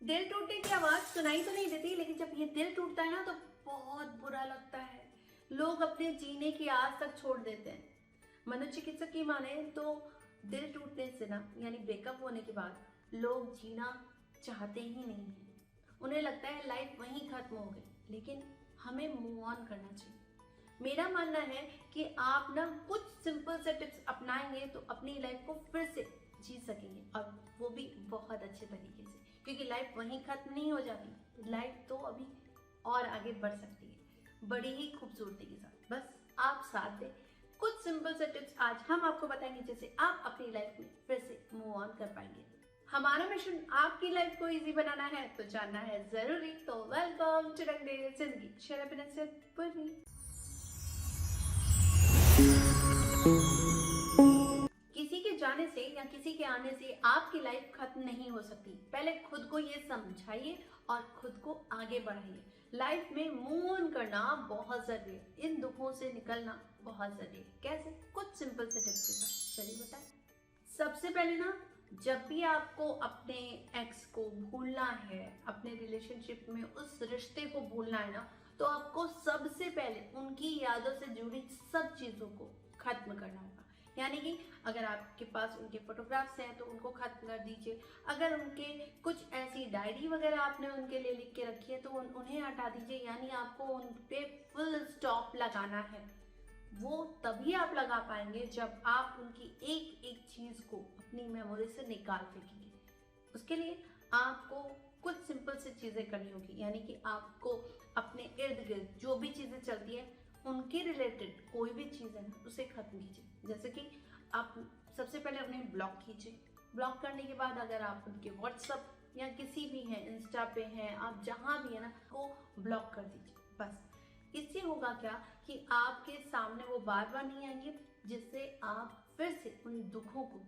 दिल टूटने की आवाज सुनाई तो नहीं देती, लेकिन जब ये दिल टूटता है ना तो बहुत बुरा लगता है। लोग अपने जीने की आस तक छोड़ देते हैं। मनोचिकित्सक की माने तो दिल टूटने से ना, यानी ब्रेकअप होने के बाद, लोग जीना चाहते ही नहीं है। उन्हें लगता है लाइफ वहीं खत्म हो गई, लेकिन हमें मूव ऑन करना चाहिए। मेरा मानना है कि आप ना कुछ सिंपल से टिप्स अपनाएंगे तो अपनी लाइफ को फिर से जी सकेंगे, और वो भी बहुत अच्छे तरीके से, क्योंकि लाइफ वहीं खत्म नहीं हो जाती। लाइफ तो अभी और आगे बढ़ सकती है, बड़ी ही खूबसूरती के साथ। बस आप साथ दें। कुछ सिंपल से टिप्स आज हम आपको बताएंगे, जिससे आप अपनी लाइफ में फिर से मूव ऑन कर पाएंगे। हमारा मिशन आपकी लाइफ को इजी बनाना है, तो जानना है जरूरी। तो वेलकम टू रंग दे जिंदगी, शराब से पूरी। किसी के जाने से या किसी के आने से आपकी लाइफ खत्म नहीं हो सकती। पहले खुद को ये समझाइए और खुद को आगे बढ़ाइए। लाइफ में मूव ऑन करना बहुत जरूरी है, इन दुखों से निकलना बहुत जरूरी है। कैसे? कुछ सिंपल से टिप्स के साथ चलिए बताएं। सबसे पहले ना, जब भी आपको अपने एक्स को भूलना है, अपने रिलेशनशिप में उस रिश्ते को भूलना है ना, तो आपको सबसे पहले उनकी यादों से जुड़ी सब चीजों को खत्म करना होगा। यानी कि अगर आपके पास उनके फोटोग्राफ्स हैं तो उनको खत्म कर दीजिए। अगर उनके कुछ ऐसी डायरी वगैरह आपने उनके लिए लिख के रखी है तो उन्हें हटा दीजिए। यानी आपको उन पे फुल स्टॉप लगाना है। वो तभी आप लगा पाएंगे जब आप उनकी एक एक चीज को अपनी मेमोरी से निकाल फेंकेंगे। उसके लिए आपको कुछ सिंपल सी चीजें करनी होगी। यानी कि आपको अपने इर्द गिर्द जो भी चीजें चलती है, उनके रिलेटेड कोई भी चीज है ना, उसे खत्म कीजिए। जैसे कि आप सबसे पहले उन्हें ब्लॉक कीजिए। ब्लॉक करने के बाद अगर आप उनके व्हाट्सएप या किसी भी हैं, इंस्टा पे हैं, आप जहां भी है ना, वो ब्लॉक कर दीजिए। बस इससे होगा क्या कि आपके सामने वो बार बार नहीं आएंगे, जिससे आप फिर से उन दुखों को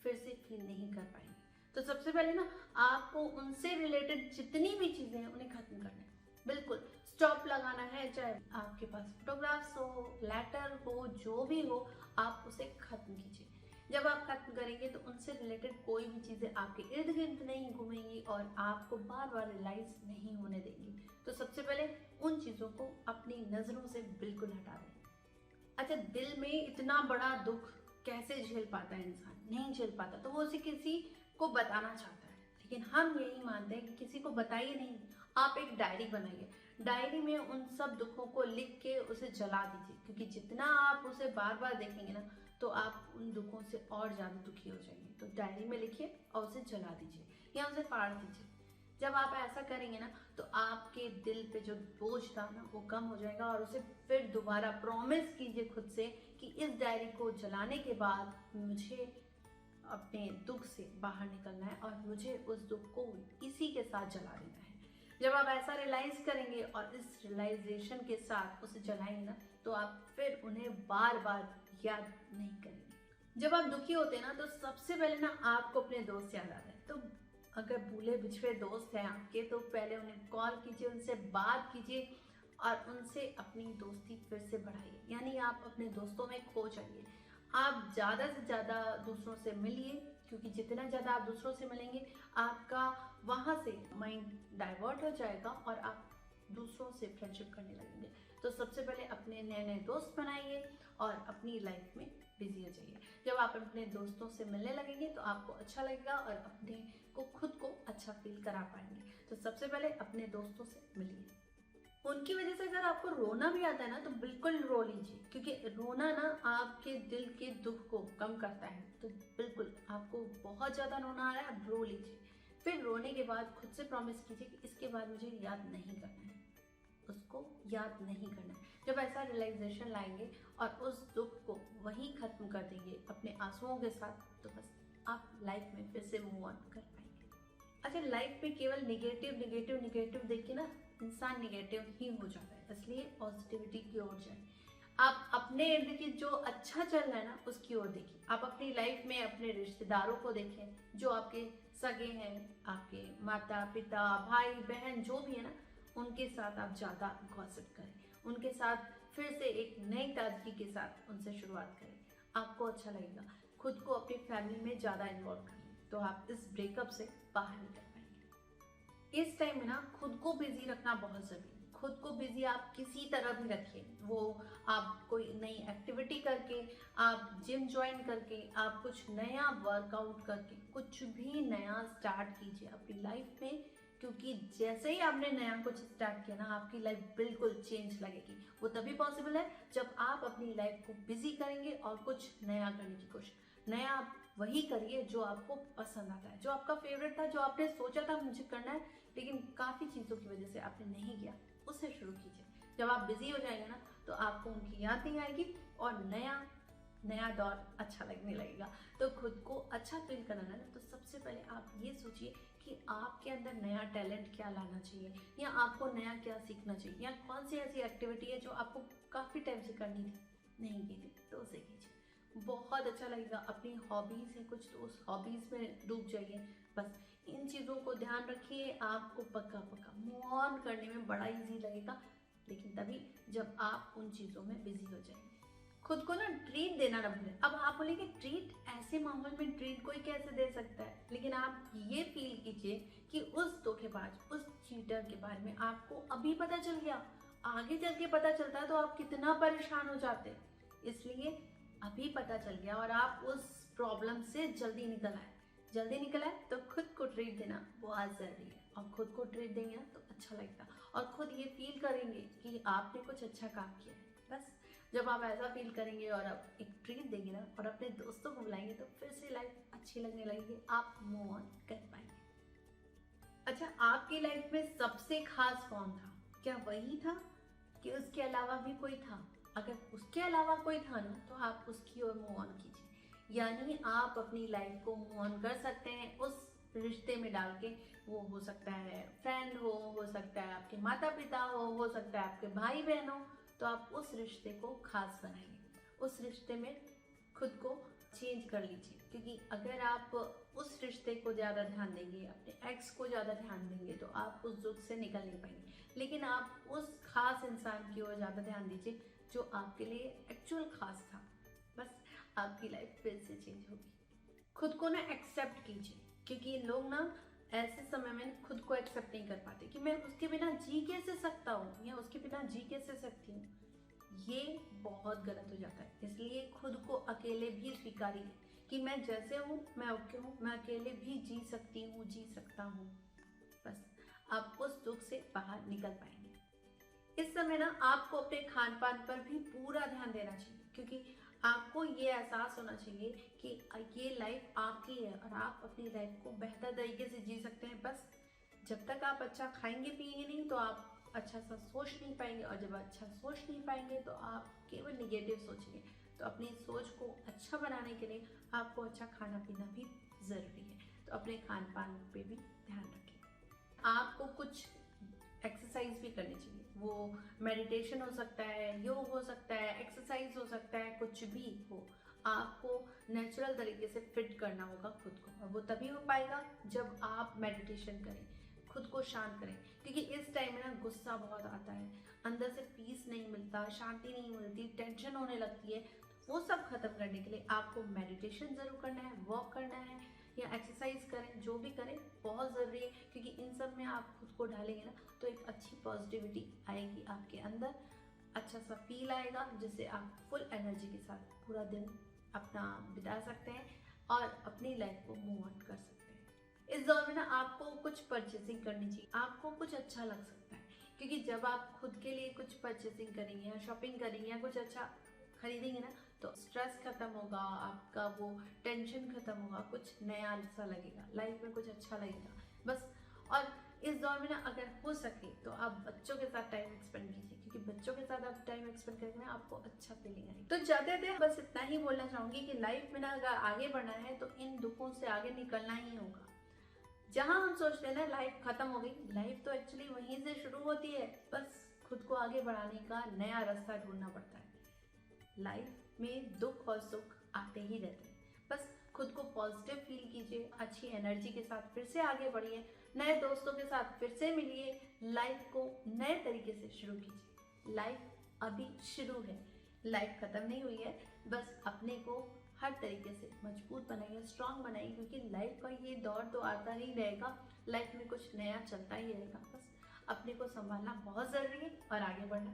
फिर से फील नहीं कर पाएंगे। तो सबसे पहले ना, आपको उनसे रिलेटेड जितनी भी चीजें हैं उन्हें खत्म करना है। बिल्कुल स्टॉप लगाना है। चाहे आपके पास फोटोग्राफ्स हो, लेटर हो, जो भी हो, आप उसे खत्म कीजिए। जब आप खत्म करेंगे तो उनसे रिलेटेड कोई भी चीजें आपके इर्द गिर्द नहीं घूमेंगी और आपको बार बार रियलाइज नहीं होने देंगी। तो सबसे पहले उन चीजों को अपनी नजरों से बिल्कुल हटा दें। अच्छा, दिल में इतना बड़ा दुख कैसे झेल पाता है इंसान? नहीं झेल पाता, तो वो उसे किसी को बताना चाहता है। लेकिन हम यही मानते हैं कि किसी को बताइए नहीं, आप एक डायरी बनाइए। डायरी में उन सब दुखों को लिख के उसे जला दीजिए, क्योंकि जितना आप उसे बार बार देखेंगे ना, तो आप उन दुखों से और ज्यादा दुखी हो जाएंगे। तो डायरी में लिखिए और उसे जला दीजिए या उसे फाड़ दीजिए। जब आप ऐसा करेंगे ना, तो आपके दिल पे जो बोझ था ना, वो कम हो जाएगा। और उसे फिर दोबारा प्रॉमिस कीजिए खुद से कि इस डायरी को जलाने के बाद मुझे अपने दुख से बाहर निकलना है और मुझे उस दुख को इसी के साथ जला देना है। जब आप ऐसा रियलाइज करेंगे और इस रियलाइजेशन के साथ उसे जलाएंगे ना, तो आप फिर उन्हें बार बार याद नहीं करेंगे। जब आप दुखी होते हैं ना, तो सबसे पहले ना आपको अपने दोस्त याद आते हैं। तो अगर भूले बिछड़े दोस्त हैं आपके, तो पहले उन्हें कॉल कीजिए, उनसे बात कीजिए और उनसे अपनी दोस्ती फिर से बढ़ाइए। यानी आप अपने दोस्तों में खो जाइए। आप ज़्यादा से ज़्यादा दूसरों से मिलिए, क्योंकि जितना ज़्यादा आप दूसरों से मिलेंगे, आपका वहाँ से माइंड डाइवर्ट हो जाएगा और आप दूसरों से फ्रेंडशिप करने लगेंगे। तो सबसे पहले अपने नए नए दोस्त बनाइए और अपनी लाइफ में बिजी हो जाइए। जब आप अपने दोस्तों से मिलने लगेंगे तो आपको अच्छा लगेगा और अपने को खुद को अच्छा फील करा पाएंगे। तो सबसे पहले अपने दोस्तों से मिलिए। उनकी वजह से अगर आपको रोना भी आता है ना, तो बिल्कुल रो लीजिए, क्योंकि रोना ना आपके दिल के दुख को कम करता है। तो बिल्कुल आपको बहुत ज्यादा रोना आ रहा है, आप रो लीजिए। फिर रोने के बाद खुद से प्रॉमिस कीजिए कि इसके बाद मुझे याद नहीं करना है, उसको याद नहीं करना है। जब ऐसा रियलाइजेशन लाएंगे और उस दुख को वहीं खत्म कर देंगे अपने आंसुओं के साथ, तो बस आप लाइफ में फिर से मूव ऑन कर पाएंगे। अच्छा, लाइफ में केवल निगेटिव निगेटिव निगेटिव देख के ना इंसान निगेटिव ही हो जाता है। इसलिए पॉजिटिविटी की ओर जाए। आप अपने इर्द गिर्द जो अच्छा चल रहा है ना, उसकी ओर देखिए। आप अपनी लाइफ में अपने रिश्तेदारों को देखें, जो आपके सगे हैं, आपके माता पिता भाई बहन जो भी है ना, उनके साथ आप ज़्यादा गॉसिप करें। उनके साथ फिर से एक नई ताजगी के साथ उनसे शुरुआत करें, आपको अच्छा लगेगा। खुद को अपनी फैमिली में ज़्यादा इन्वॉल्व करें, तो आप इस ब्रेकअप से बाहर निकल पाएंगे। इस टाइम में ना खुद को बिजी रखना बहुत जरूरी है। खुद को बिजी आप किसी तरह भी रखिए, वो आप कोई नई एक्टिविटी करके, आप जिम ज्वाइन करके, आप कुछ नया वर्कआउट करके, कुछ भी नया स्टार्ट कीजिए अपनी लाइफ में। क्योंकि जैसे ही आपने नया कुछ स्टार्ट किया ना, आपकी लाइफ बिल्कुल चेंज लगेगी। वो तभी पॉसिबल है जब आप अपनी लाइफ को बिजी करेंगे और कुछ नया करने की कोशिश। नया आप वही करिए जो आपको पसंद आता है, जो आपका फेवरेट था, जो आपने सोचा था मुझे करना है लेकिन काफ़ी चीज़ों की वजह से आपने नहीं किया, उससे शुरू कीजिए। जब आप बिजी हो जाएंगे ना तो आपको उनकी याद नहीं आएगी और नया नया दौर अच्छा लगने लगेगा। तो खुद को अच्छा फील कराना है तो सबसे पहले आप ये सोचिए कि आपके अंदर नया टैलेंट क्या लाना चाहिए, या आपको नया क्या सीखना चाहिए, या कौन सी ऐसी एक्टिविटी है जो आपको काफ़ी टाइम से करनी थी, नहीं की थी, तो उसे कीजिए। बहुत अच्छा लगेगा। अपनी हॉबीज़ है कुछ तो उस हॉबीज़ में डूब जाइए। बस इन चीज़ों को ध्यान रखिए, आपको पक्का पक्का मूव ऑन करने में बड़ा इजी लगेगा, लेकिन तभी जब आप उन चीज़ों में बिजी हो जाएंगे। खुद को ना ट्रीट देना ना भूलें। अब आप बोलेंगे ट्रीट, ऐसे माहौल में ट्रीट कोई कैसे दे सकता है, लेकिन आप ये फील कीजिए कि उस धोखेबाज, उस चीटर के बारे में आपको अभी पता चल गया, आगे चल के पता चलता है तो आप कितना परेशान हो जाते हैं। इसलिए अभी पता चल गया और आप उस प्रॉब्लम से जल्दी निकल आए। जल्दी निकल आए तो खुद को ट्रीट देना बहुत ज़रूरी है, और खुद को ट्रीट देंगे ना तो अच्छा लगेगा और खुद ये फील करेंगे कि आपने कुछ अच्छा काम किया है। बस जब आप ऐसा फील करेंगे और आप एक ट्रीट देंगे ना और अपने दोस्तों को बुलाएंगे तो फिर से लाइफ अच्छी लगने लगेगी, आप मूव ऑन कर पाएंगे। अच्छा, आपकी लाइफ में सबसे खास कौन था? क्या वही था कि उसके अलावा भी कोई था? अगर उसके अलावा कोई था ना तो आप उसकी ओर मूव ऑन कीजिए। यानी आप अपनी लाइफ को मूव ऑन कर सकते हैं उस रिश्ते में डाल के। वो हो सकता है फ्रेंड हो सकता है आपके माता पिता हो सकता है आपके भाई बहन हो। तो आप उस रिश्ते को खास बनाइए, उस रिश्ते में खुद को चेंज कर लीजिए। क्योंकि अगर आप उस रिश्ते को ज़्यादा ध्यान देंगे, अपने एक्स को ज़्यादा ध्यान देंगे तो आप उस दुख से निकल नहीं पाएंगे। लेकिन आप उस खास इंसान की ओर ज़्यादा ध्यान दीजिए जो आपके लिए एक्चुअल खास था। बस आपकी लाइफ फिर से चेंज होगी। खुद को ना एक्सेप्ट कीजिए, क्योंकि लोग ना ऐसे समय में खुद को एक्सेप्ट नहीं कर पाते कि मैं उसके बिना जी कैसे सकता हूँ या उसके बिना जी कैसे सकती हूँ। ये बहुत गलत हो जाता है। इसलिए खुद को अकेले भी स्वीकारिए कि मैं जैसे हूँ, मैं ओके हूँ, मैं अकेले भी जी सकती हूँ, जी सकता हूँ। बस आप उस दुख से बाहर निकल पाएंगे। इस समय ना आपको अपने खान पान पर भी पूरा ध्यान देना चाहिए, क्योंकि आपको ये एहसास होना चाहिए कि ये लाइफ आपकी है और आप अपनी लाइफ को बेहतर तरीके से जी सकते हैं। बस जब तक आप अच्छा खाएंगे पिएंगे नहीं तो आप अच्छा सा सोच नहीं पाएंगे, और जब अच्छा सोच नहीं पाएंगे तो आप केवल निगेटिव सोचेंगे। तो अपनी सोच को अच्छा बनाने के लिए आपको अच्छा खाना पीना भी ज़रूरी है। तो अपने खान पान पे भी ध्यान रखें। आपको कुछ एक्सरसाइज भी करनी चाहिए। वो मेडिटेशन हो सकता है, योग हो सकता है, एक्सरसाइज हो सकता है, कुछ भी हो। आपको नेचुरल तरीके से फिट करना होगा खुद को, और वो तभी हो पाएगा जब आप मेडिटेशन करें, खुद को शांत करें। क्योंकि इस टाइम में ना गुस्सा बहुत आता है, अंदर से पीस नहीं मिलता, शांति नहीं मिलती, टेंशन होने लगती है। वो सब खत्म करने के लिए आपको मेडिटेशन जरूर करना है, वॉक करना है या एक्सरसाइज करें, जो भी करें बहुत ज़रूरी है। क्योंकि इन सब में आप खुद को ढालेंगे ना तो एक अच्छी पॉजिटिविटी आएगी आपके अंदर, अच्छा सा फील आएगा, जिससे आप फुल एनर्जी के साथ पूरा दिन अपना बिता सकते हैं और अपनी लाइफ को मूव ऑन कर सकते हैं। इस दौर में ना आपको कुछ परचेसिंग करनी चाहिए, आपको कुछ अच्छा लग सकता है। क्योंकि जब आप खुद के लिए कुछ परचेसिंग करेंगे या शॉपिंग करेंगे या कुछ अच्छा खरीदेंगे ना तो स्ट्रेस खत्म होगा, आपका वो टेंशन खत्म होगा, कुछ नया सा लगेगा, लाइफ में कुछ अच्छा लगेगा। बस और इस दौर में ना अगर हो सके तो आप बच्चों के साथ टाइम एक्सपेंड कीजिए, क्योंकि बच्चों के साथ आप टाइम एक्सपेंड करेंगे ना आपको अच्छा फीलिंग आएगी। तो जाते थे बस इतना ही बोलना चाहूंगी कि लाइफ में ना अगर आगे बढ़ना है तो इन दुखों से आगे निकलना ही होगा। जहां हम सोचते हैं ना लाइफ खत्म हो गई, लाइफ तो एक्चुअली वहीं से शुरू होती है। बस खुद को आगे बढ़ाने का नया रास्ता ढूंढना पड़ता है। लाइफ में दुख और सुख आते ही रहते हैं। बस खुद को पॉजिटिव फील कीजिए, अच्छी एनर्जी के साथ फिर से आगे बढ़िए, नए दोस्तों के साथ फिर से मिलिए, लाइफ को नए तरीके से शुरू कीजिए। लाइफ अभी शुरू है, लाइफ खत्म नहीं हुई है। बस अपने को हर तरीके से मजबूत बनाइए, स्ट्रांग बनाइए, क्योंकि लाइफ का ये दौर तो आता ही रहेगा, लाइफ में कुछ नया चलता ही रहेगा। बस अपने को संभालना बहुत ज़रूरी है और आगे बढ़ना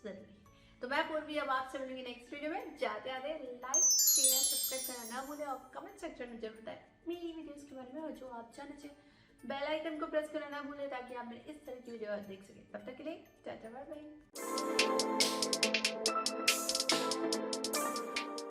ज़रूरी है। तो मैं पूर्वी अब आपसे मिलूंगी नेक्स्ट वीडियो में। जाते आते लाइक शेयर सब्सक्राइब करना ना भूलें और कमेंट सेक्शन में जरूर बताएं मेरी वीडियोस के बारे में, और जो आप जानना चाहिए बेल आइकन को प्रेस करना ना भूलें ताकि आप मेरे इस तरह की वीडियो देख सकें। तब तक के लिए टाटा बाय बाय।